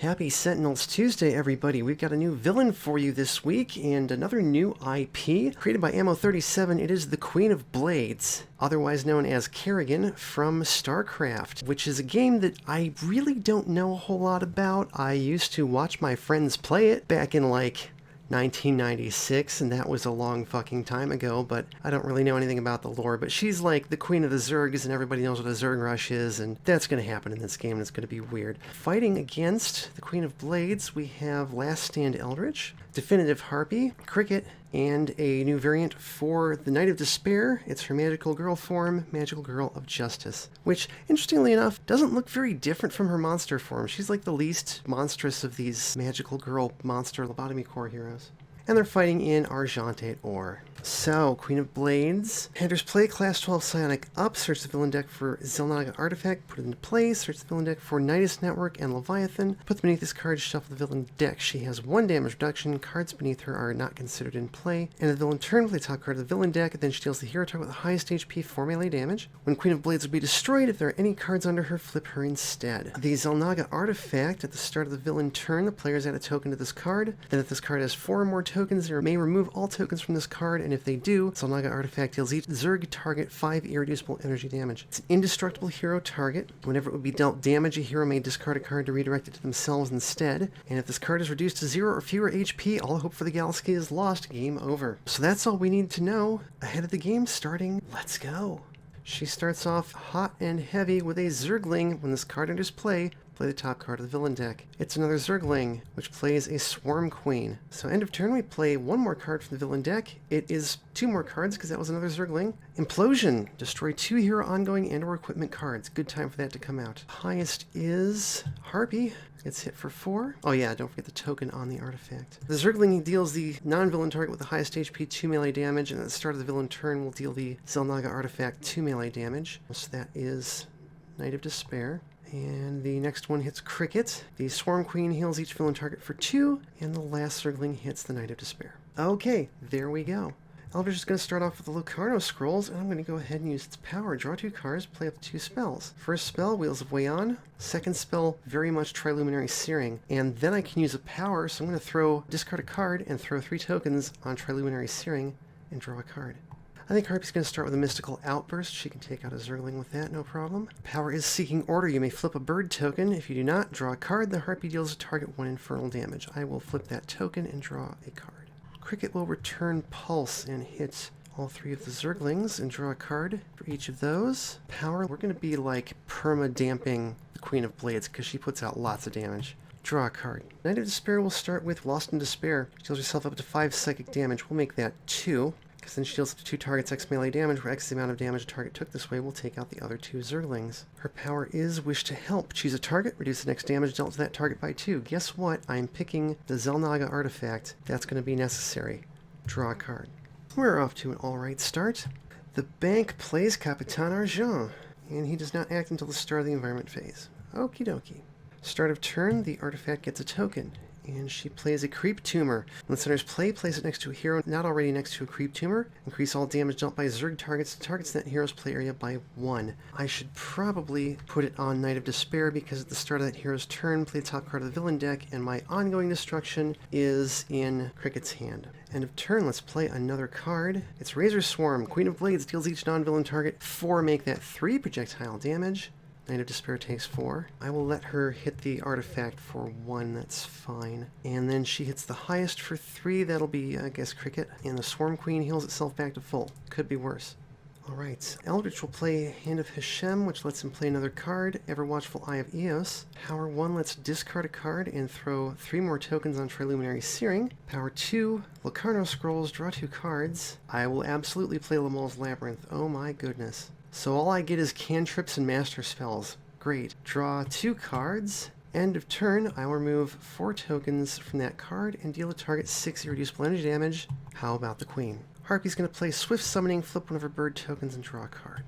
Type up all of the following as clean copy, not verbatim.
Happy Sentinels Tuesday, everybody. We've got a new villain for you this week and another new IP created by Ammo37. It is the Queen of Blades, otherwise known as Kerrigan from StarCraft, which is a game that I really don't know a whole lot about. I used to watch my friends play it back in 1996, and that was a long fucking time ago, but I don't really know anything about the lore. But she's like the queen of the Zergs, and everybody knows what a Zerg rush is, and that's going to happen in this game, and it's going to be weird. Fighting against the Queen of Blades, we have Last Stand Eldritch, Definitive Harpy, Cricket, and a new variant for the Knight of Despair. It's her Magical Girl form, Magical Girl of Justice, which, interestingly enough, doesn't look very different from her monster form. She's like the least monstrous of these Magical Girl monster lobotomy core heroes. And they're fighting in Argentate Ore. So, Queen of Blades. Enters play, class 12 Psionic up, search the villain deck for Xel'Naga Artifact, put it into play, search the villain deck for Nidus Network and Leviathan, put them beneath this card, shuffle the villain deck. She has 1 damage reduction, cards beneath her are not considered in play, and the villain turn, play top card of the villain deck, then she deals the hero target with the highest HP 4 melee damage. When Queen of Blades will be destroyed, if there are any cards under her, flip her instead. The Xel'Naga Artifact, at the start of the villain turn, the players add a token to this card, then if this card has 4 or more tokens, they may remove all tokens from this card, and if they do, Xel'Naga Artifact deals each Zerg target 5 irreducible energy damage. It's an indestructible hero target. Whenever it would be dealt damage, a hero may discard a card to redirect it to themselves instead, and if this card is reduced to 0 or fewer HP, all hope for the galaxy is lost. Game over. So that's all we need to know ahead of the game starting. Let's go. She starts off hot and heavy with a Zergling. When this card enters play the top card of the villain deck. It's another Zergling, which plays a Swarm Queen. So end of turn, we play 1 more card from the villain deck. It is 2 more cards, because that was another Zergling. Implosion. Destroy 2 hero ongoing and or equipment cards. Good time for that to come out. Highest is Harpy. Gets hit for 4. Oh yeah, don't forget the token on the artifact. The Zergling deals the non-villain target with the highest HP 2 melee damage, and at the start of the villain turn will deal the Xel'Naga Artifact 2 melee damage. So that is Knight of Despair. And the next one hits Cricket. The Swarm Queen heals each villain target for 2, and the last Zergling hits the Knight of Despair. Okay, there we go. Eldritch is going to start off with the Locarno Scrolls, and I'm going to go ahead and use its power. Draw 2 cards, play up to 2 spells. First spell, Wheels of Wayon. Second spell, very much Triluminary Searing. And then I can use a power, so I'm going to discard a card and throw 3 tokens on Triluminary Searing and draw a card. I think Harpy's going to start with a Mystical Outburst. She can take out a Zergling with that, no problem. Power is Seeking Order. You may flip a bird token. If you do not, draw a card. The Harpy deals a target 1 infernal damage. I will flip that token and draw a card. Cricket will return Pulse and hit all 3 of the Zerglings and draw a card for each of those. Power, we're going to be like perma-damping the Queen of Blades because she puts out lots of damage. Draw a card. Knight of Despair will start with Lost in Despair. She deals herself up to 5 psychic damage. We'll make that 2. Because then she deals up to 2 targets X melee damage, where X is the amount of damage a target took this way. We'll take out the other 2 Zerglings. Her power is Wish to Help. Choose a target, reduce the next damage dealt to that target by 2. Guess what? I'm picking the Xel'Naga Artifact. That's going to be necessary. Draw a card. We're off to an alright start. The bank plays Capitan Argent, and he does not act until the start of the environment phase. Okie dokie. Start of turn, the artifact gets a token. And she plays a Creep Tumor. When the center's play, place it next to a hero not already next to a Creep Tumor. Increase all damage dealt by Zerg targets to targets in that hero's play area by 1. I should probably put it on Knight of Despair, because at the start of that hero's turn, play the top card of the villain deck, and my ongoing destruction is in Cricket's hand. End of turn, let's play another card. It's Razor Swarm. Queen of Blades deals each non-villain target 4, make that 3 projectile damage. Knight of Despair takes 4. I will let her hit the artifact for 1, that's fine. And then she hits the highest for 3, that'll be, I guess, Cricket. And the Swarm Queen heals itself back to full. Could be worse. Alright, Eldritch will play Hand of Hashem, which lets him play another card. Ever Watchful Eye of Eos. Power 1 lets discard a card and throw 3 more tokens on Triluminary Searing. Power 2, Locarno Scrolls, draw 2 cards. I will absolutely play Lamol's Labyrinth. Oh my goodness. So all I get is cantrips and master spells. Great. Draw 2 cards. End of turn, I will remove 4 tokens from that card and deal a target 6 irreducible energy damage. How about the Queen? Harpy's going to play Swift Summoning, flip one of her bird tokens, and draw a card.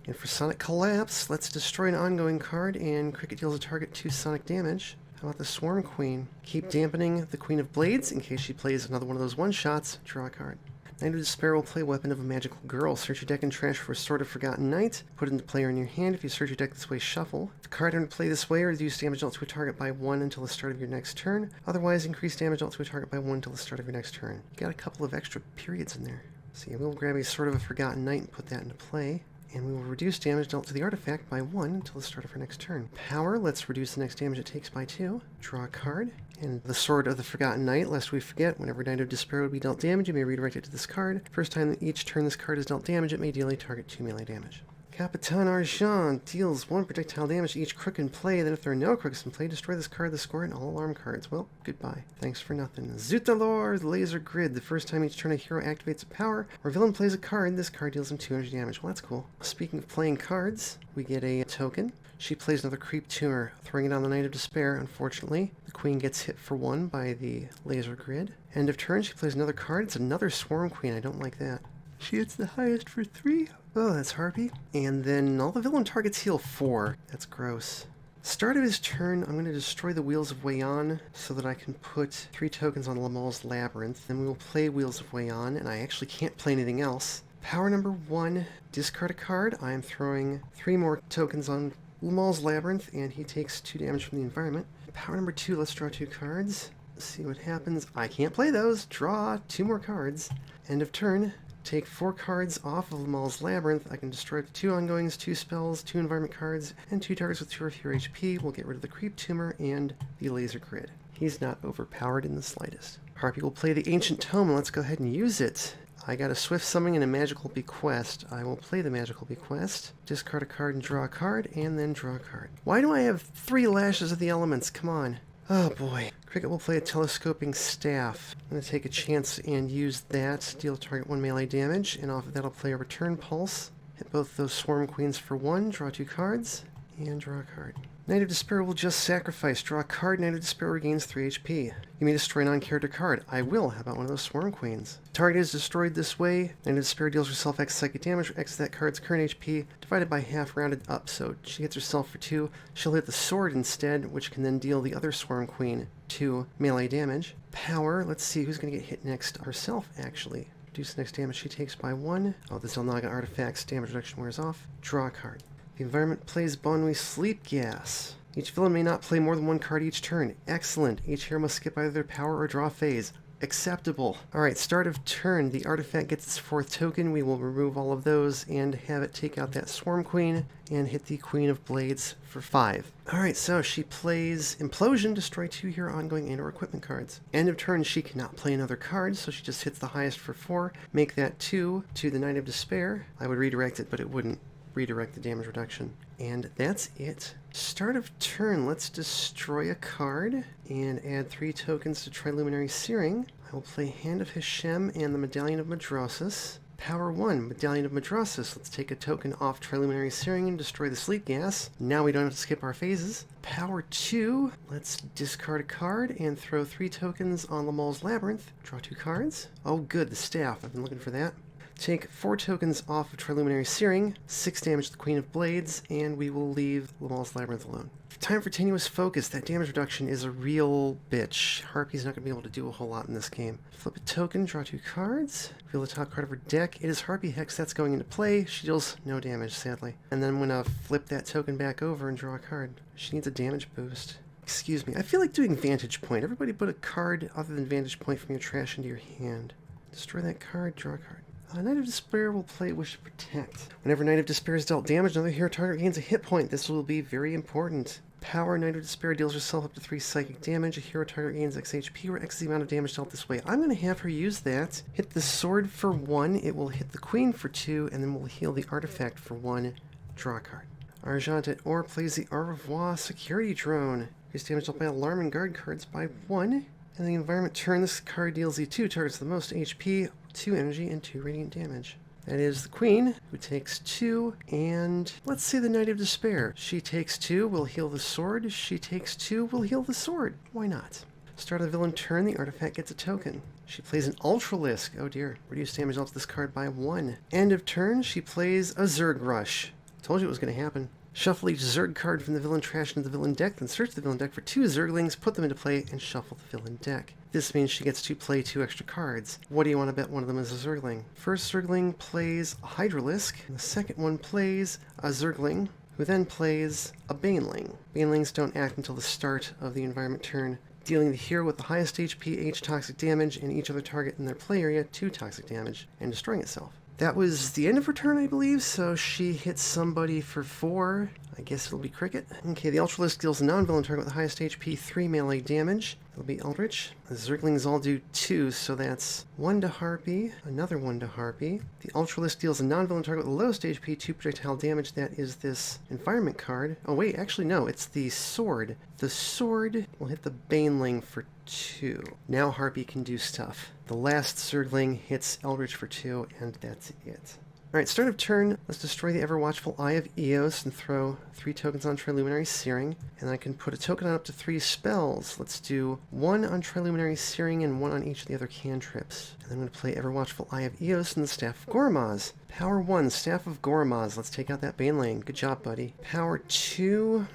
And for Sonic Collapse, let's destroy an ongoing card, and Cricket deals a target 2 sonic damage. How about the Swarm Queen? Keep dampening the Queen of Blades in case she plays another one of those one-shots. Draw a card. Knight of Despair will play Weapon of a Magical Girl. Search your deck and trash for Sword of Forgotten Knight. Put it into player in your hand. If you search your deck this way, shuffle. If the card under play this way, reduce damage dealt to a target by 1 until the start of your next turn. Otherwise, increase damage dealt to a target by 1 until the start of your next turn. You got a couple of extra periods in there. So yeah, we'll grab a Sword of a Forgotten Knight and put that into play. And we will reduce damage dealt to the artifact by 1 until the start of our next turn. Power, let's reduce the next damage it takes by 2. Draw a card. And the Sword of the Forgotten Knight, lest we forget, whenever Knight of Despair would be dealt damage, you may redirect it to this card. First time that each turn this card is dealt damage, it may deal a target 2 melee damage. Capitan Argent deals 1 projectile damage to each crook in play. Then if there are no crooks in play, destroy this card, the score, and all alarm cards. Well, goodbye. Thanks for nothing. Zutalor, Laser Grid. The first time each turn a hero activates a power, or a villain plays a card, this card deals him 200 damage. Well, that's cool. Speaking of playing cards, we get a token. She plays another Creep Tumor, throwing it on the Knight of Despair. Unfortunately, the Queen gets hit for 1 by the Laser Grid. End of turn, she plays another card. It's another Swarm Queen. I don't like that. She hits the highest for 3. Oh, that's Harpy. And then all the villain targets heal 4. That's gross. Start of his turn, I'm going to destroy the Wheels of Wayon so that I can put 3 tokens on Lamal's Labyrinth. Then we will play Wheels of Wayon, and I actually can't play anything else. Power number 1, discard a card. I am throwing 3 more tokens on Lamal's Labyrinth, and he takes 2 damage from the environment. Power number 2, let's draw 2 cards. See what happens. I can't play those. Draw 2 more cards. End of turn. Take 4 cards off of Lamal's Labyrinth. I can destroy 2 ongoings, 2 spells, 2 environment cards, and 2 targets with 2 or fewer HP. We'll get rid of the Creep Tumor and the Laser Grid. He's not overpowered in the slightest. Harpy will play the Ancient Tome, and let's go ahead and use it. I got a Swift Summoning and a Magical Bequest. I will play the Magical Bequest, discard a card and draw a card, and then draw a card. Why do I have 3 Lashes of the Elements? Come on. Oh boy. Cricket will play a Telescoping Staff. I'm going to take a chance and use that. Deal target 1 melee damage, and off of that I'll play a Return Pulse. Hit both those Swarm Queens for 1, draw 2 cards, and draw a card. Knight of Despair will just sacrifice. Draw a card. Knight of Despair regains 3 HP. You may destroy a non-character card. I will. How about one of those Swarm Queens? Target is destroyed this way. Knight of Despair deals herself X psychic damage, X that card's current HP, divided by half, rounded up. So she hits herself for 2. She'll hit the sword instead, which can then deal the other Swarm Queen 2 melee damage. Power. Let's see who's going to get hit next. Herself, actually. Reduce the next damage she takes by 1. Oh, the Zelnaga artifacts. Damage reduction wears off. Draw a card. The environment plays Bon Nuit Sleep Gas. Each villain may not play more than 1 card each turn. Excellent. Each hero must skip either their power or draw phase. Acceptable. Alright, start of turn. The artifact gets its 4th token. We will remove all of those and have it take out that Swarm Queen and hit the Queen of Blades for 5. Alright, so she plays Implosion, destroy 2 hero ongoing and or equipment cards. End of turn, she cannot play another card, so she just hits the highest for 4. Make that 2 to the Knight of Despair. I would redirect it, but it wouldn't redirect the damage reduction. And that's it. Start of turn, let's destroy a card and add 3 tokens to Triluminary Searing. I will play Hand of Hashem and the Medallion of Madrasis. Power 1, Medallion of Madrasis. Let's take a token off Triluminary Searing and destroy the Sleep Gas. Now we don't have to skip our phases. Power 2, let's discard a card and throw 3 tokens on Lamal's Labyrinth. Draw 2 cards. Oh good, the staff. I've been looking for that. Take 4 tokens off of Triluminary Searing, 6 damage to the Queen of Blades, and we will leave Lamal's Labyrinth alone. Time for Tenuous Focus. That damage reduction is a real bitch. Harpy's not going to be able to do a whole lot in this game. Flip a token, draw 2 cards, reveal the top card of her deck. It is Harpy Hex. That's going into play. She deals no damage, sadly. And then I'm going to flip that token back over and draw a card. She needs a damage boost. Excuse me. I feel like doing Vantage Point. Everybody put a card other than Vantage Point from your trash into your hand. Destroy that card, draw a card. Knight of Despair will play Wish to Protect. Whenever Knight of Despair is dealt damage, another hero target gains a hit point. This will be very important. Power, Knight of Despair deals herself up to 3 psychic damage. A hero target gains X HP, where X is the amount of damage dealt this way. I'm going to have her use that. Hit the sword for 1. It will hit the Queen for 2, and then we'll heal the artifact for 1. Draw a card. Argent at Or plays the Au Revoir Security Drone. Increase damage dealt by alarm and guard cards by 1. And the environment turn, this card deals the 2 targets the most HP, 2 energy, and 2 radiant damage. That is the Queen, who takes 2, and let's see the Knight of Despair. She takes 2, will heal the sword. She takes 2, will heal the sword. Why not? Start of the villain turn, the artifact gets a token. She plays an Ultralisk. Oh dear. Reduce damage dealt to this card by 1. End of turn, she plays a Zerg Rush. Told you it was going to happen. Shuffle each Zerg card from the villain trash into the villain deck, then search the villain deck for 2 Zerglings, put them into play, and shuffle the villain deck. This means she gets to play 2 extra cards. What do you want to bet one of them is a Zergling? First Zergling plays a Hydralisk, and the second one plays a Zergling, who then plays a Baneling. Banelings don't act until the start of the environment turn, dealing the hero with the highest HP H toxic damage and each other target in their play area 2 toxic damage, and destroying itself. That was the end of her turn, I believe, so she hits somebody for 4. I guess it'll be Cricket. Okay, the Ultralisk deals a non-villain target with the highest HP 3 melee damage. It'll be Eldritch. The Zerglings all do 2, so that's 1 to Harpy, another 1 to Harpy. The Ultralisk deals a non-villain target with the lowest HP 2 projectile damage. That is this environment card. Oh wait, actually no, it's the Sword. The Sword will hit the Baneling for 2. Now Harpy can do stuff. The last Zergling hits Eldritch for 2, and that's it. Alright, start of turn, let's destroy the ever-watchful Eye of Eos and throw 3 tokens on Triluminary Searing. And I can put a token on up to 3 spells. Let's do 1 on Triluminary Searing and 1 on each of the other cantrips. And then I'm going to play ever-watchful Eye of Eos and the Staff of Gormaz. Power 1, Staff of Gormaz. Let's take out that Baneling. Good job, buddy. Power 2,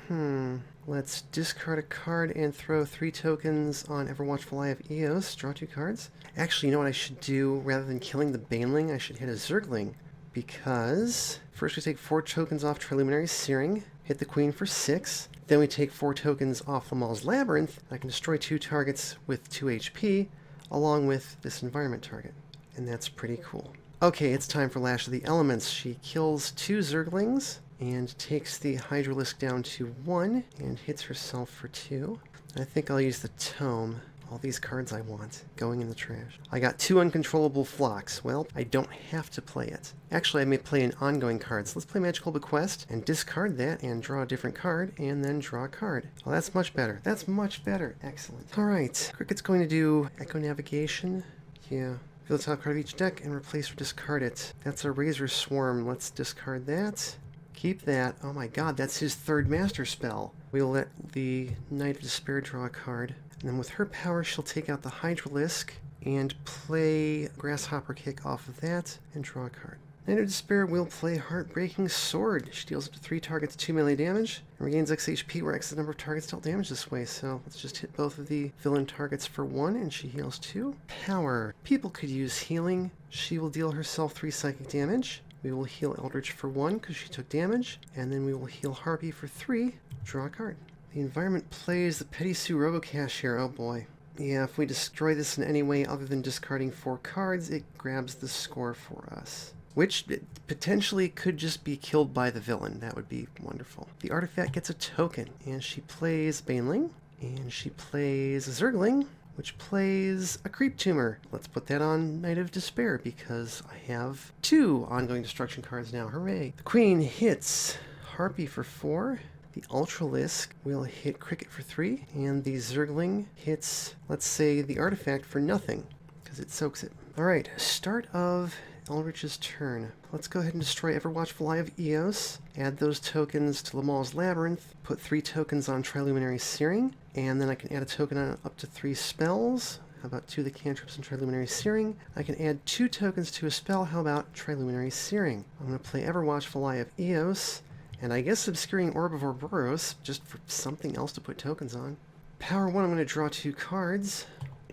let's discard a card and throw 3 tokens on Everwatchful Eye of Eos. Draw 2 cards. Actually, you know what I should do? Rather than killing the Baneling, I should hit a Zergling. Because first we take 4 tokens off Triluminary Searing, hit the Queen for 6. Then we take 4 tokens off Lamal's Labyrinth. I can destroy 2 targets with 2 HP, along with this environment target. And that's pretty cool. Okay, it's time for Lash of the Elements. She kills 2 Zerglings and takes the Hydralisk down to 1 and hits herself for 2. I think I'll use the Tome. All these cards I want, going in the trash. I got 2 uncontrollable flocks. Well, I don't have to play it. Actually, I may play an ongoing card. So let's play Magical Bequest and discard that and draw a different card and then draw a card. Well, that's much better. That's much better. Excellent. All right, Cricket's going to do Echo Navigation. Yeah. Fill the top card of each deck and replace or discard it. That's a Razor Swarm. Let's discard that. Keep that. Oh my god, that's his 3rd master spell. We'll let the Knight of Despair draw a card. And then with her power, she'll take out the Hydralisk and play Grasshopper Kick off of that and draw a card. Knight of Despair will play Heartbreaking Sword. She deals up to 3 targets 2 melee damage and regains X HP where X is the number of targets dealt damage this way. So let's just hit both of the villain targets for 1 and she heals 2. Power. People could use healing. She will deal herself 3 psychic damage. We will heal Eldritch for 1 because she took damage. And then we will heal Harpy for 3. Draw a card. The environment plays the Petty Sue Robocash here. Oh boy. Yeah, if we destroy this in any way other than discarding 4 cards, it grabs the score for us. Which potentially could just be killed by the villain. That would be wonderful. The artifact gets a token, and she plays Baneling, and she plays a Zergling, which plays a Creep Tumor. Let's put that on Knight of Despair, because I have 2 ongoing destruction cards now. Hooray! The Queen hits Harpy for 4. The Ultralisk will hit Cricket for 3, and the Zergling hits, let's say, the artifact for nothing, because it soaks it. Alright, start of Eldritch's turn. Let's go ahead and destroy Everwatchful Eye of Eos, add those tokens to Lamal's Labyrinth, put 3 tokens on Triluminary Searing, and then I can add a token on up to 3 spells. How about 2 of the cantrips and Triluminary Searing? I can add 2 tokens to a spell. How about Triluminary Searing? I'm going to play Everwatchful Eye of Eos, and I guess Obscuring Orb of Ouroboros, just for something else to put tokens on. Power 1, I'm going to draw 2 cards.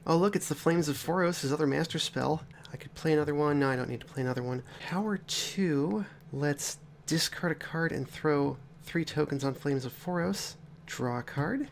Oh look, it's the Flames of Phoros, his other master spell. I could play another one. No, I don't need to play another one. Power 2, let's discard a card and throw 3 tokens on Flames of Phoros. Draw a card.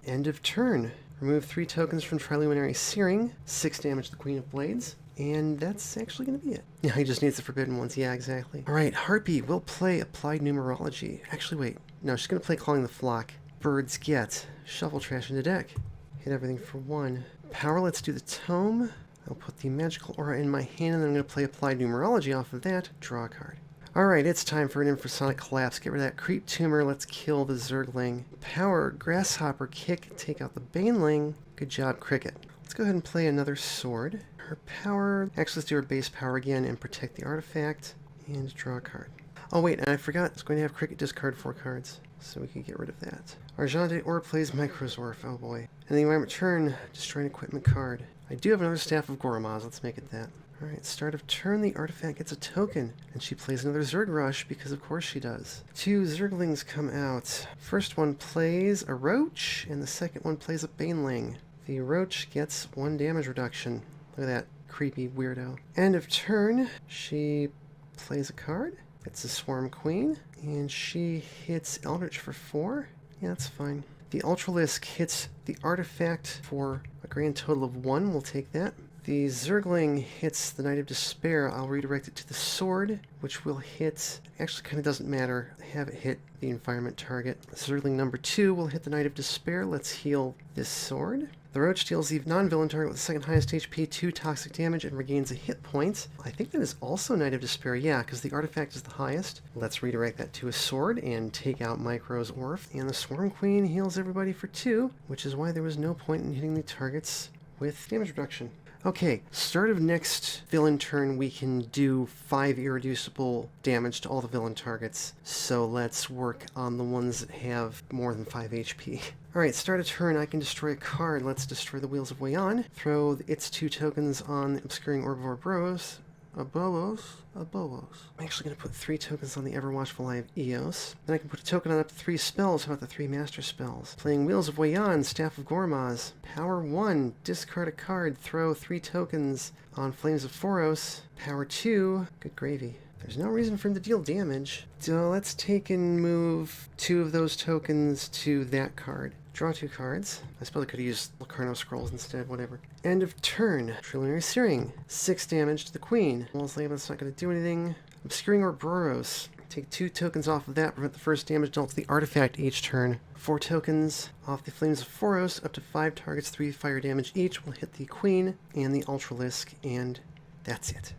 End of turn. Remove 3 tokens from Triluminary Searing. 6 damage to the Queen of Blades. And that's actually going to be it. Yeah, he just needs the Forbidden Ones. Yeah, exactly. Alright, Harpy will play Applied Numerology. Actually, wait. No, she's going to play Clawing the Flock. Birds get. Shuffle trash into deck. Hit everything for 1. Power, let's do the Tome. I'll put the Magical Aura in my hand, and then I'm going to play Applied Numerology off of that. Draw a card. Alright, it's time for an Infrasonic Collapse. Get rid of that Creep Tumor. Let's kill the Zergling. Power, Grasshopper Kick. Take out the Baneling. Good job, Cricket. Let's go ahead and play another Sword. Her power, actually let's do her base power again and protect the artifact, and draw a card. Oh wait, and I forgot, it's going to have Cricket discard 4 cards, so we can get rid of that. Argente Or plays Microzorf, oh boy. And the environment turn, destroy an equipment card. I do have another Staff of Gormaz, let's make it that. Alright, start of turn, the artifact gets a token, and she plays another Zerg Rush, because of course she does. 2 Zerglings come out. First one plays a Roach, and the second one plays a Baneling. The Roach gets 1 damage reduction. Look at that creepy weirdo. End of turn, she plays a card. It's a Swarm Queen, and she hits Eldritch for 4. Yeah, that's fine. The Ultralisk hits the artifact for a grand total of 1. We'll take that. The Zergling hits the Knight of Despair. I'll redirect it to the sword, which will hit... Actually, kind of doesn't matter. Have it hit the environment target. Zergling number 2 will hit the Knight of Despair. Let's heal this sword. The Roach deals the non-villain target with the second highest HP 2 toxic damage and regains a hit point. I think that is also Knight of Despair, yeah, because the artifact is the highest. Let's redirect that to a sword and take out Micro's Orf. And the Swarm Queen heals everybody for 2, which is why there was no point in hitting the targets with damage reduction. Okay, start of next villain turn, we can do 5 irreducible damage to all the villain targets. So let's work on the ones that have more than 5 HP. Alright, start of turn, I can destroy a card. Let's destroy the Wheels of Wayan. Throw its 2 tokens on the Obscuring Orb of Ouroboros. I'm actually going to put 3 tokens on the Ever-Watchful Eye of Eos. Then I can put a token on up to 3 spells. How about the 3 Master Spells? Playing Wheels of Wayan, Staff of Gormaz. Power 1, discard a card, throw 3 tokens on Flames of Foros. Power 2, good gravy. There's no reason for him to deal damage. So let's take and move 2 of those tokens to that card. Draw 2 cards. I suppose I could have used Locarno Scrolls instead, whatever. End of turn. Trillium Searing. 6 damage to the Queen. Walls Labyrinth's not going to do anything. Obscuring Ouroboros. Take 2 tokens off of that, prevent the first damage dealt to the artifact each turn. 4 tokens off the Flames of Foros, up to 5 targets, 3 fire damage each will hit the Queen and the Ultralisk, and that's it.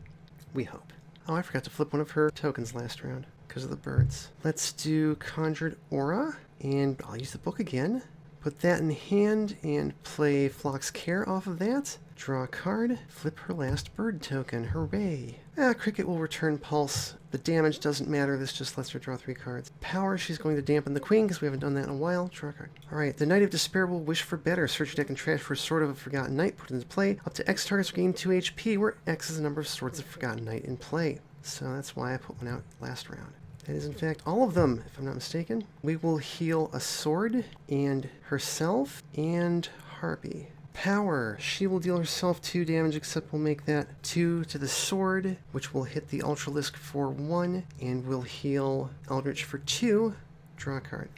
We hope. Oh, I forgot to flip one of her tokens last round because of the birds. Let's do Conjured Aura, and I'll use the book again. Put that in hand and play Flock's Care off of that. Draw a card, flip her last bird token. Hooray! Cricket will return Pulse. The damage doesn't matter, this just lets her draw 3 cards. Power, she's going to dampen the Queen because we haven't done that in a while. Draw a card. Alright, the Knight of Despair will wish for better. Search your deck and trash for a Sword of a Forgotten Knight. Put it into play. Up to X targets regain 2 HP, where X is the number of Swords of Forgotten Knight in play. So that's why I put one out last round. That is, in fact, all of them, if I'm not mistaken. We will heal a sword, and herself, and Harpy. Power. She will deal herself 2 damage, except we'll make that 2 to the sword, which will hit the Ultralisk for 1, and will heal Eldritch for 2. Draw a card.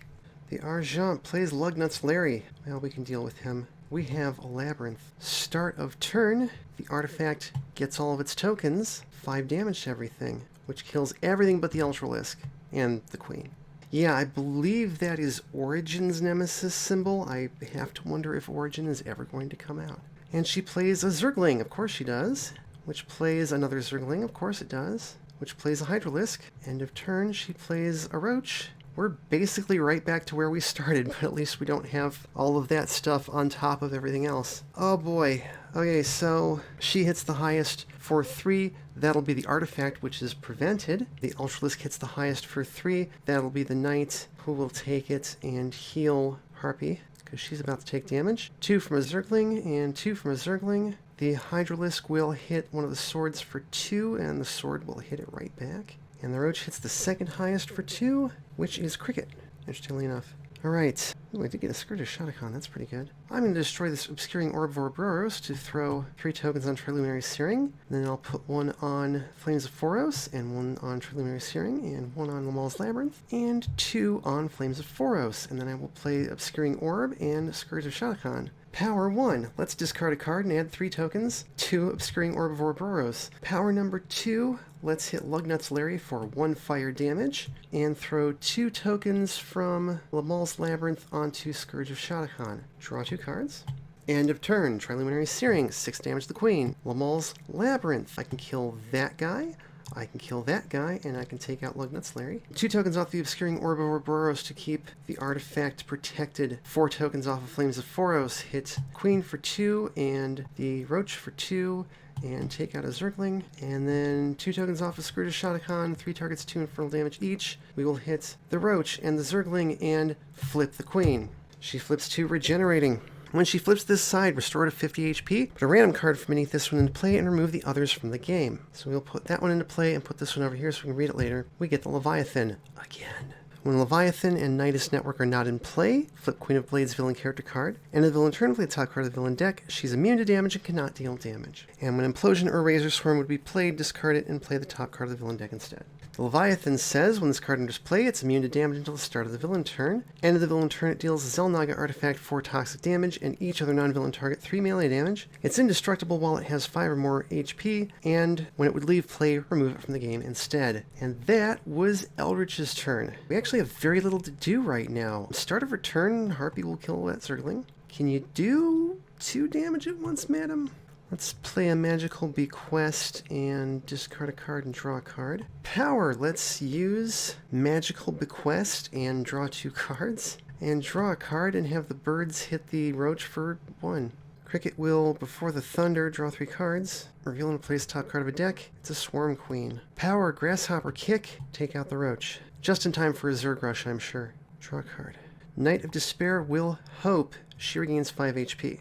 The Argent plays Lugnut's Larry. Well, we can deal with him. We have a Labyrinth. Start of turn. The artifact gets all of its tokens. 5 damage to everything, which kills everything but the Ultralisk and the Queen. Yeah, I believe that is Origin's Nemesis symbol. I have to wonder if Origin is ever going to come out. And she plays a Zergling, of course she does. Which plays another Zergling, of course it does. Which plays a Hydralisk. End of turn, she plays a Roach. We're basically right back to where we started, but at least we don't have all of that stuff on top of everything else. Oh boy. Okay, so she hits the highest for 3. That'll be the artifact, which is prevented. The Ultralisk hits the highest for 3. That'll be the Knight, who will take it and heal Harpy, because she's about to take damage. 2 from a Zergling, and 2 from a Zergling. The Hydralisk will hit one of the swords for 2, and the sword will hit it right back. And the Roach hits the second highest for 2, which is Cricket, interestingly enough. Alright. Ooh, I did get a Scourge of Shadowcon, that's pretty good. I'm going to destroy this Obscuring Orb of Ouroboros to throw 3 tokens on Triluminary Searing. Then I'll put 1 on Flames of Foros, and 1 on Triluminary Searing, and 1 on Lamal's Labyrinth, and 2 on Flames of Foros. And then I will play Obscuring Orb and Scourge of Shadowcon. Power 1. Let's discard a card and add 3 tokens to Obscuring Orb of Ouroboros. Power number 2. Let's hit Lugnut's Larry for 1 fire damage, and throw 2 tokens from Lamal's Labyrinth onto Scourge of Shadowcon. Draw 2 cards. End of turn. Triluminary Searing, 6 damage to the Queen. Lamal's Labyrinth. I can kill that guy. I can kill that guy, and I can take out Lugnut's Larry. 2 tokens off the Obscuring Orb of Ouroboros to keep the artifact protected. 4 tokens off of Flames of Foros. Hit Queen for 2, and the Roach for 2, and take out a Zergling. And then 2 tokens off of Scourge of Shadowcon, 3 targets, 2 infernal damage each. We will hit the Roach and the Zergling and flip the Queen. She flips to Regenerating. When she flips this side, restore to 50 HP, put a random card from beneath this one into play, and remove the others from the game. So we'll put that one into play and put this one over here so we can read it later. We get the Leviathan again. When Leviathan and Nidus Network are not in play, flip Queen of Blades villain character card. End of the villain turn, play the top card of the villain deck. She's immune to damage and cannot deal damage. And when Implosion or Razor Swarm would be played, discard it and play the top card of the villain deck instead. The Leviathan says when this card enters play, it's immune to damage until the start of the villain turn. End of the villain turn, it deals Xel'Naga artifact 4 toxic damage and each other non-villain target 3 melee damage. It's indestructible while it has 5 or more HP, and when it would leave play, remove it from the game instead. And that was Eldritch's turn. We actually have very little to do right now. Start of her turn, Harpy will kill that Zergling. Can you do 2 damage at once, madam? Let's play a Magical Bequest and discard a card and draw a card. Power, let's use Magical Bequest and draw 2 cards. And draw a card and have the birds hit the roach for 1. Cricket will, before the thunder, draw 3 cards. Reveal and place top card of a deck. It's a Swarm Queen. Power, Grasshopper Kick, take out the roach. Just in time for a Zerg Rush, I'm sure. Draw a card. Knight of Despair will hope. She regains 5 HP.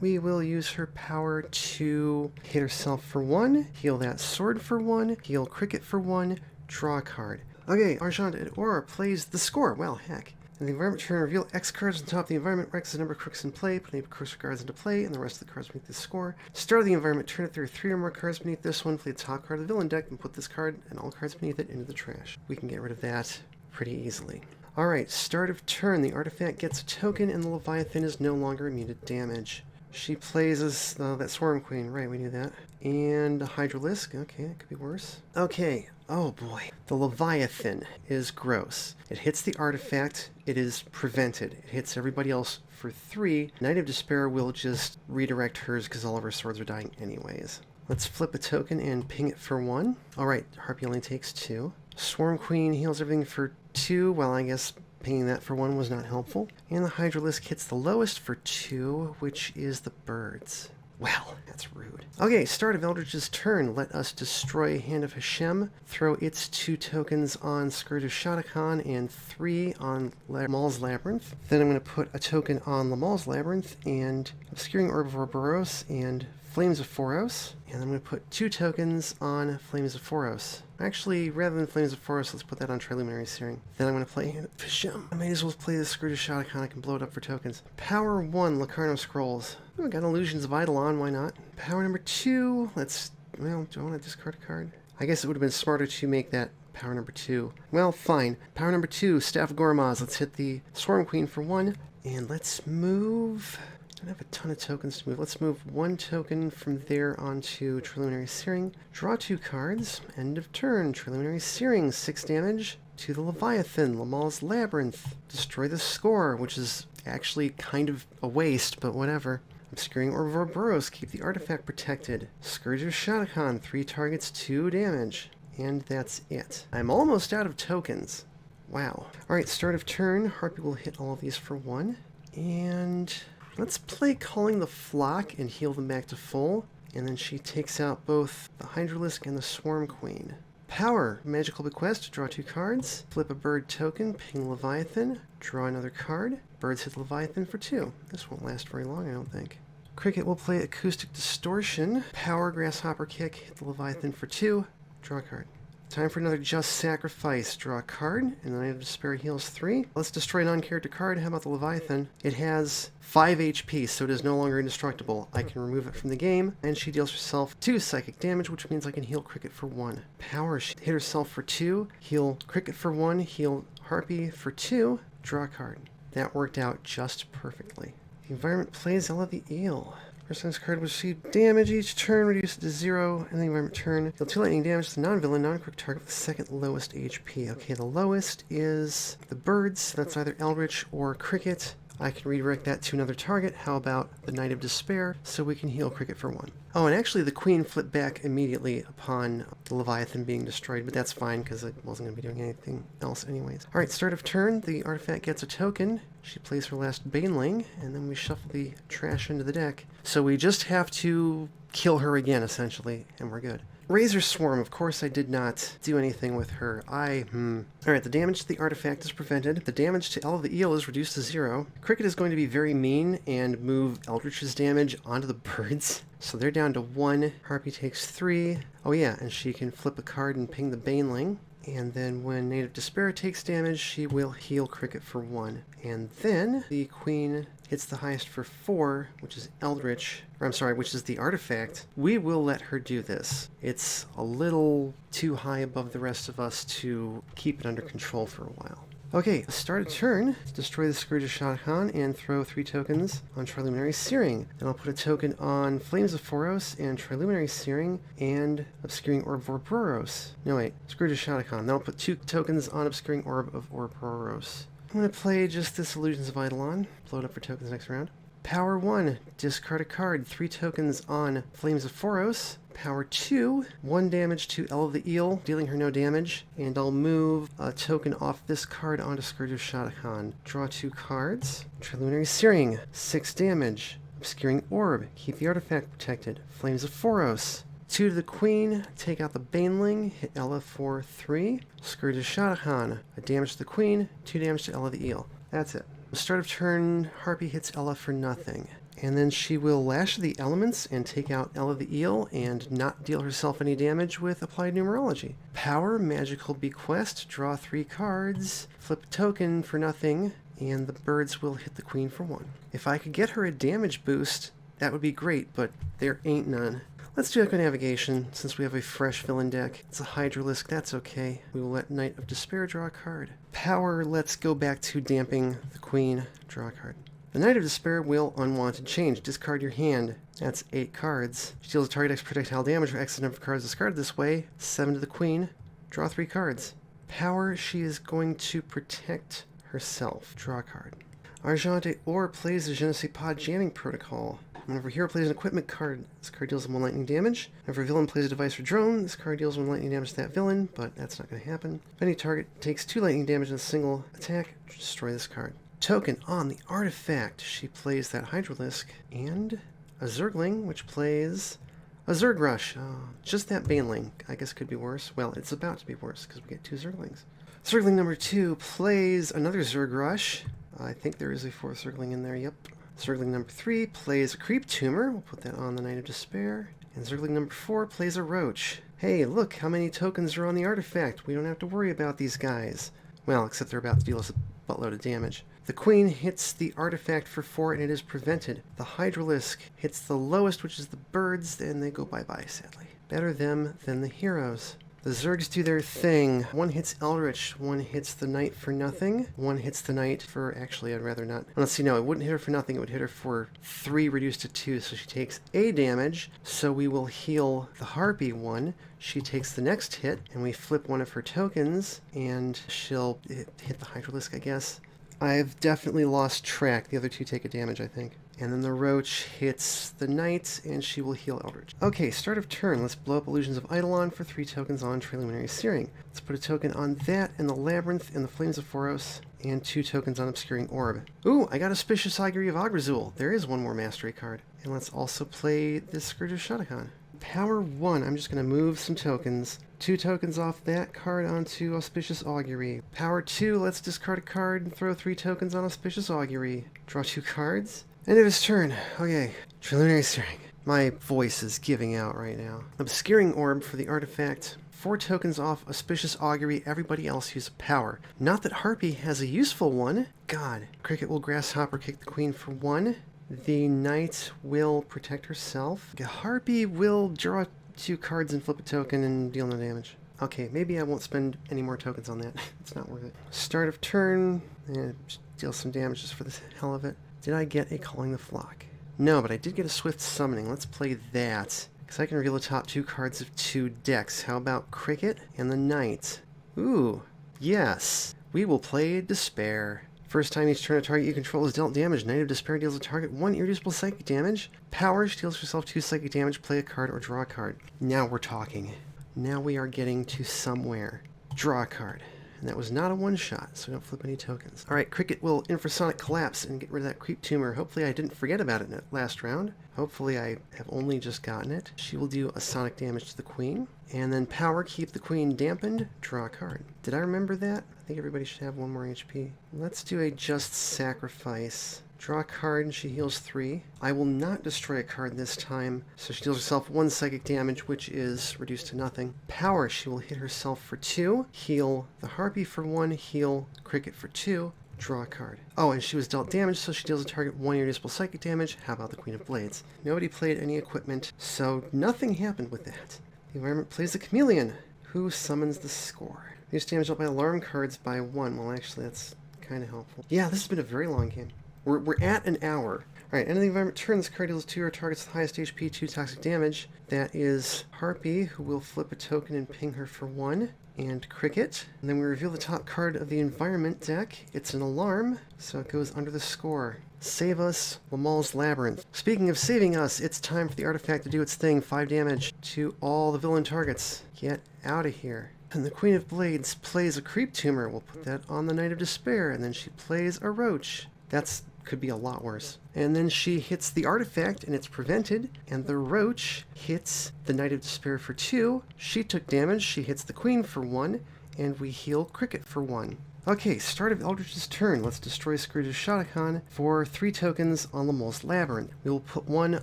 We will use her power to hit herself for 1, heal that sword for 1, heal Cricket for 1, draw a card. Okay, Argent et Aura plays the score. Well, heck. In the environment turn, reveal X cards on top of the environment, X the number of crooks in play, put any cursor cards into play, and the rest of the cards beneath the score. Start of the environment turn, if there are 3 or more cards beneath this one, play the top card of the villain deck, and put this card and all cards beneath it into the trash. We can get rid of that pretty easily. Alright, start of turn, the artifact gets a token, and the Leviathan is no longer immune to damage. She plays as that Swarm Queen. Right, we knew that. And a Hydralisk. Okay, that could be worse. Okay. Oh boy. The Leviathan is gross. It hits the artifact. It is prevented. It hits everybody else for 3. Knight of Despair will just redirect hers because all of her swords are dying anyways. Let's flip a token and ping it for 1. Alright, Harpy only takes 2. Swarm Queen heals everything for 2. Well, I guess pinging that for 1 was not helpful. And the Hydralisk hits the lowest for 2, which is the birds. Well, that's rude. Okay, start of Eldritch's turn. Let us destroy Hand of Hashem. Throw its 2 tokens on Scourge of Shadowcan and 3 on Lamal's Labyrinth. Then I'm going to put a token on Lamal's Labyrinth and Obscuring Orb of Ouroboros and Flames of Phoros. And I'm going to put 2 tokens on Flames of Phoros. Actually, rather than Flames of Phoros, let's put that on Triluminary Searing. Then I'm going to play Hand of Hashem. I may as well play the Scourge of Shadowcan. I can blow it up for tokens. Power 1, Locarno Scrolls. Oh, I got Illusions of Eidolon, why not? Power number 2, let's... Well, do I want to discard a card? I guess it would have been smarter to make that power number 2. Well, fine. Power number 2, Staff of Gormaz. Let's hit the Swarm Queen for 1. And let's move... I don't have a ton of tokens to move. Let's move 1 token from there onto Triluminary Searing. Draw 2 cards. End of turn. Triluminary Searing, 6 damage to the Leviathan. Lamal's Labyrinth. Destroy the score, which is actually kind of a waste, but whatever. Obscuring Orb of Ouroboros, keep the artifact protected. Scourge of Shadowcan, 3 targets, 2 damage. And that's it. I'm almost out of tokens. Wow. Alright, start of turn. Harpy will hit all of these for 1. And let's play Calling the Flock and heal them back to full. And then she takes out both the Hydralisk and the Swarm Queen. Power, Magical Bequest, draw 2 cards. Flip a bird token, ping Leviathan. Draw another card. Birds hit Leviathan for 2. This won't last very long, I don't think. Cricket will play Acoustic Distortion. Power, Grasshopper Kick, hit the Leviathan for 2. Draw a card. Time for another Just Sacrifice. Draw a card, and the Knight of Despair heals 3. Let's destroy a non-character card. How about the Leviathan? It has 5 HP, so it is no longer indestructible. I can remove it from the game, and she deals herself 2 psychic damage, which means I can heal Cricket for 1. Power, she hit herself for 2, heal Cricket for 1, heal Harpy for 2, draw a card. That worked out just perfectly. The environment plays Ella the Eel. First card will receive damage each turn, reduce it to 0, and the environment turn. Deal 2 lightning damage to the non-villain, non-crook target with the second lowest HP. Okay, the lowest is the birds. That's either Eldritch or Cricket. I can redirect that to another target. How about the Knight of Despair, so we can heal Cricket for 1. Oh, and actually the Queen flipped back immediately upon the Leviathan being destroyed, but that's fine because it wasn't going to be doing anything else anyways. Alright, start of turn, the artifact gets a token. She plays her last Baneling, and then we shuffle the trash into the deck. So we just have to kill her again, essentially, and we're good. Razor Swarm, of course I did not do anything with her. Alright, the damage to the artifact is prevented. The damage to Ella the Eel is reduced to 0. Cricket is going to be very mean and move Eldritch's damage onto the birds. So they're down to 1. Harpy takes 3. Oh yeah, and she can flip a card and ping the Baneling. And then when Native Despair takes damage, she will heal Cricket for 1. And then the Queen hits the highest for 4, which is Eldritch, or I'm sorry, which is the artifact. We will let her do this. It's a little too high above the rest of us to keep it under control for a while. Okay, start a turn. Destroy the Scourge of Shah Khan and throw 3 tokens on Triluminary Searing. Then I'll put a token on Flames of Foros and Triluminary Searing and Obscuring Orb of Orboros. No wait, Scourge of Shah Khan. Then I'll put 2 tokens on Obscuring Orb of Orboros. I'm going to play just this Illusions of Eidolon. Blow it up for tokens next round. Power 1, discard a card. 3 tokens on Flames of Foros. Power 2, 1 damage to Ella the Eel, dealing her no damage. And I'll move a token off this card onto Scourge of Shah Khan. Draw 2 cards. Triluminary Searing, 6 damage. Obscuring Orb, keep the artifact protected. Flames of Foros. 2 to the Queen, take out the Baneling, hit Ella for 3. Scourge of Shah Khan, a damage to the Queen, 2 damage to Ella the Eel. That's it. Start of turn, Harpy hits Ella for nothing. And then she will Lash the Elements and take out Ella the Eel and not deal herself any damage with Applied Numerology. Power, Magical Bequest, draw 3 cards, flip a token for nothing, and the birds will hit the Queen for 1. If I could get her a damage boost, that would be great, but there ain't none. Let's do Echo Navigation, since we have a fresh villain deck. It's a Hydralisk, that's okay. We will let Knight of Despair draw a card. Power, let's go back to damping the Queen, draw a card. The Knight of Despair will Unwanted Change. Discard your hand. That's 8 cards. She deals a target X projectile damage for X number of cards discarded this way. 7 to the Queen. Draw 3 cards. Power, she is going to protect herself. Draw a card. Argent Or plays the Je ne sais pas jamming protocol. Whenever a hero plays an equipment card, this card deals 1 lightning damage. Whenever a villain plays a device or drone, this card deals 1 lightning damage to that villain, but that's not going to happen. If any target takes 2 lightning damage in a single attack, destroy this card. Token on the artifact. She plays that Hydralisk and a Zergling, which plays a Zerg Rush. Just that Baneling, I guess, could be worse. Well, it's about to be worse because we get 2 Zerglings. Zergling number 2 plays another Zerg Rush. I think there is a 4th Zergling in there, yep. Zergling number 3 plays a Creep Tumor. We'll put that on the Knight of Despair. And Zergling number 4 plays a Roach. Hey, look how many tokens are on the artifact. We don't have to worry about these guys. Well, except they're about to deal us a buttload of damage. The Queen hits the artifact for 4 and it is prevented. The Hydralisk hits the lowest, which is the birds, and they go bye-bye, sadly. Better them than the heroes. The Zergs do their thing. 1 hits Eldritch, 1 hits the Knight for nothing, 1 hits the Knight for... Actually, I'd rather not. Let's see, no, it wouldn't hit her for nothing. It would hit her for 3 reduced to 2, so she takes A damage. So we will heal the Harpy 1. She takes the next hit, and we flip 1 of her tokens, and she'll hit the Hydralisk, I guess. I've definitely lost track. The other 2 take a damage, I think. And then the Roach hits the Knight, and she will heal Eldritch. Okay, start of turn. Let's blow up Illusions of Eidolon for 3 tokens on Triluminary Searing. Let's put a token on that, and the Labyrinth, and the Flames of Foros, and 2 tokens on Obscuring Orb. Ooh, I got Auspicious Augury of Agrazul. There is 1 more Mastery card. And let's also play this Scourge of Shah Khan. Power 1, I'm just going to move some tokens. 2 tokens off that card onto Auspicious Augury. Power 2, let's discard a card and throw 3 tokens on Auspicious Augury. Draw 2 cards. End of his turn. Okay, Triluminary Searing. My voice is giving out right now. Obscuring Orb for the artifact. 4 tokens off Auspicious Augury. Everybody else use power. Not that Harpy has a useful one. God. Cricket will Grasshopper kick the Queen for 1. The Knight will protect herself. Harpy will draw 2 cards and flip a token and deal no damage. Okay, maybe I won't spend any more tokens on that. It's not worth it. Start of turn, and deal some damage just for the hell of it. Did I get a Calling the Flock? No, but I did get a Swift Summoning. Let's play that, because I can reveal the top 2 cards of 2 decks. How about Cricket and the Knight? Ooh, yes. We will play Despair. First time each turn a target you control is dealt damage. Knight of Despair deals a target 1 irreducible psychic damage. Power, she deals herself 2 psychic damage, play a card or draw a card. Now we're talking. Now we are getting to somewhere. Draw a card. and that was not a one-shot, so don't flip any tokens. Alright, Cricket will infrasonic collapse and get rid of that creep tumor. Hopefully I didn't forget about it in that last round. Hopefully I have only just gotten it. She will do a sonic damage to the queen, and then power, keep the queen dampened, draw a card. Did I remember that? I think everybody should have 1 more HP. Let's do a just sacrifice. Draw a card and she heals 3. I will not destroy a card this time, so she deals herself 1 psychic damage, which is reduced to nothing. Power, she will hit herself for 2, heal the Harpy for 1, heal Cricket for 2, draw a card. Oh, and she was dealt damage, so she deals a target 1 irreducible psychic damage. How about the Queen of Blades? Nobody played any equipment, so nothing happened with that. The environment plays the Chameleon, who summons the score. Reduce damage dealt by alarm cards by 1. Well, actually, that's kind of helpful. Yeah, this has been a very long game. We're at an hour. Alright, end of the environment turn. This card deals 2 or targets the highest HP, 2 toxic damage. That is Harpy, who will flip a token and ping her for 1. And Cricket. And then we reveal the top card of the environment deck. It's an alarm, so it goes under the score. Save us, Lamal's Labyrinth. Speaking of saving us, it's time for the artifact to do its thing. 5 damage to all the villain targets. Get out of here. And the Queen of Blades plays a creep tumor. We'll put that on the Knight of Despair. And then she plays a roach. That's could be a lot worse. And then she hits the artifact and it's prevented, and the roach hits the Knight of Despair for 2. She took damage, she hits the queen for 1, and we heal Cricket for 1. Okay, start of Eldritch's turn. Let's destroy Scourge's Shotacon for 3 tokens on Lamal's Labyrinth. We will put 1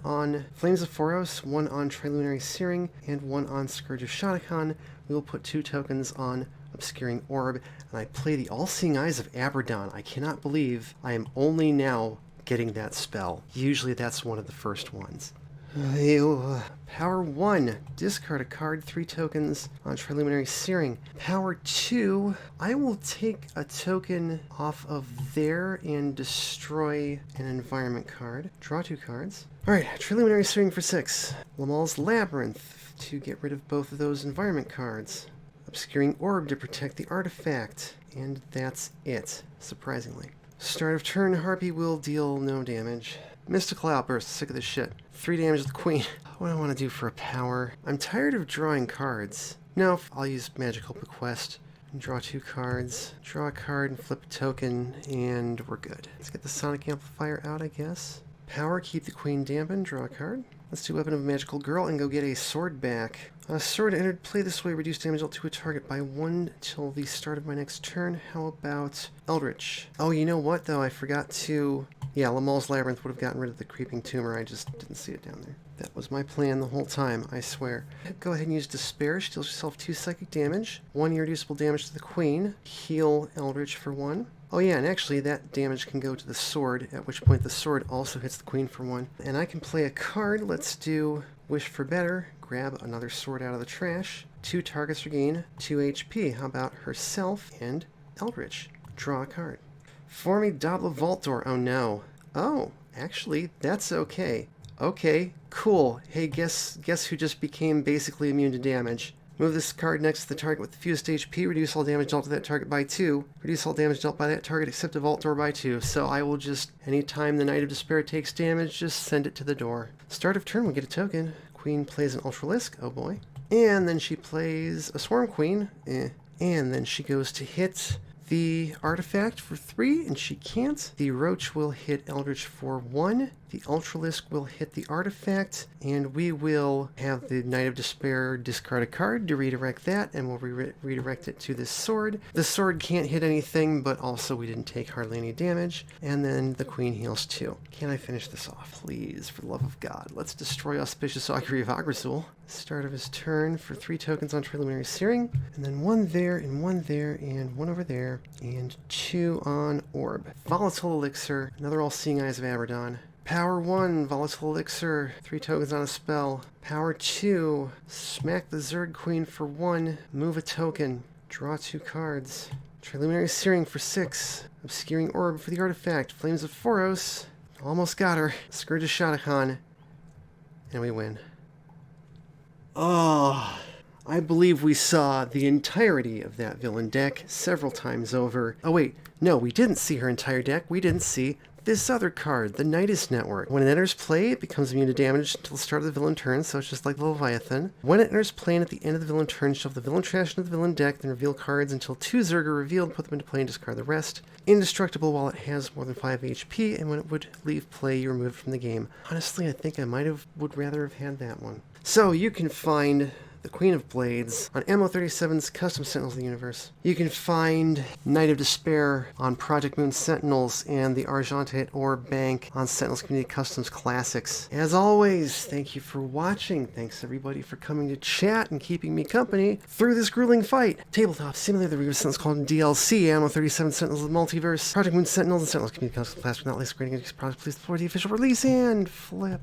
on Flames of Phoros, 1 on Triluminary Searing, and 1 on Scourge's Shotacon. We will put 2 tokens on Obscuring Orb, and I play the All-Seeing Eyes of Abaddon. I cannot believe I am only now getting that spell. Usually that's one of the first ones. Power 1, discard a card, 3 tokens on Triluminary Searing. Power 2, I will take a token off of there and destroy an environment card. Draw 2 cards. Alright, Triluminary Searing for 6. Lamal's Labyrinth to get rid of both of those environment cards. Obscuring Orb to protect the artifact. And that's it, surprisingly. Start of turn, Harpy will deal no damage. Mystical Outburst, sick of this shit. 3 damage to the queen. What do I want to do for a power? I'm tired of drawing cards. No, I'll use Magical Bequest. Draw 2 cards. Draw a card and flip a token, and we're good. Let's get the Sonic Amplifier out, I guess. Power, keep the queen dampened. Draw a card. Let's do Weapon of a Magical Girl and go get a sword back. Sword entered play this way, reduce damage dealt to a target by 1 till the start of my next turn. How about Eldritch? Oh, you know what, though? I forgot to... Yeah, Lamal's Labyrinth would have gotten rid of the creeping tumor. I just didn't see it down there. That was my plan the whole time, I swear. Go ahead and use Despair. She deals yourself 2 psychic damage, 1 irreducible damage to the queen. Heal Eldritch for 1. Oh yeah, and actually that damage can go to the sword, at which point the sword also hits the queen for 1. And I can play a card. Let's do Wish for Better. Grab another sword out of the trash. 2 targets regain 2 HP. How about herself and Eldritch? Draw a card. Formidable Vault Door. Oh no. Oh, actually, that's okay. Okay, cool. Hey, guess who just became basically immune to damage? Move this card next to the target with the fewest HP. Reduce all damage dealt to that target by 2. Reduce all damage dealt by that target except a Vault Door by 2. So I will just, anytime the Knight of Despair takes damage, just send it to the door. Start of turn, we'll get a token. Queen plays an Ultralisk. Oh boy. And then she plays a Swarm Queen. And then she goes to hit the artifact for 3, and she can't. The Roach will hit Eldritch for 1. The Ultralisk will hit the artifact, and we will have the Knight of Despair discard a card to redirect that, and we'll redirect it to this sword. The sword can't hit anything, but also we didn't take hardly any damage, and then the queen heals 2. Can I finish this off? Please, for the love of God. Let's destroy Auspicious Augury of Agrazul. Start of his turn for 3 tokens on Triluminary Searing, and then 1 there, and 1 there, and 1 over there, and 2 on Orb. Volatile Elixir, another All-Seeing Eyes of Abaddon. Power 1, Volatile Elixir, 3 tokens on a spell. Power 2, smack the Zerg Queen for 1, move a token, draw 2 cards. Triluminary Searing for 6, Obscuring Orb for the artifact, Flames of Phoros, almost got her, Scourge's Shotacon, and we win. Oh, I believe we saw the entirety of that villain deck several times over. Oh wait, no, we didn't see her entire deck. We didn't see this other card, the Nidus Network. When it enters play, it becomes immune to damage until the start of the villain turn, so it's just like the Leviathan. When it enters play and at the end of the villain turn, shuffle the villain trash into the villain deck, then reveal cards until 2 Zerg are revealed, put them into play and discard the rest. Indestructible while it has more than 5 HP, and when it would leave play, you remove it from the game. Honestly, I think I would rather have had that one. So you can find the Queen of Blades on MO37's Custom Sentinels of the Universe. You can find Knight of Despair on Project Moon Sentinels and the Argentate Ore Bank on Sentinels Community Customs Classics. As always, thank you for watching. Thanks everybody for coming to chat and keeping me company through this grueling fight. Tabletop Simulator, the Reaver Sentinels called in DLC, MO37 Sentinels of the Multiverse, Project Moon Sentinels, and Sentinels Community Customs Classics. Not least grading these products, please support the official release and flip.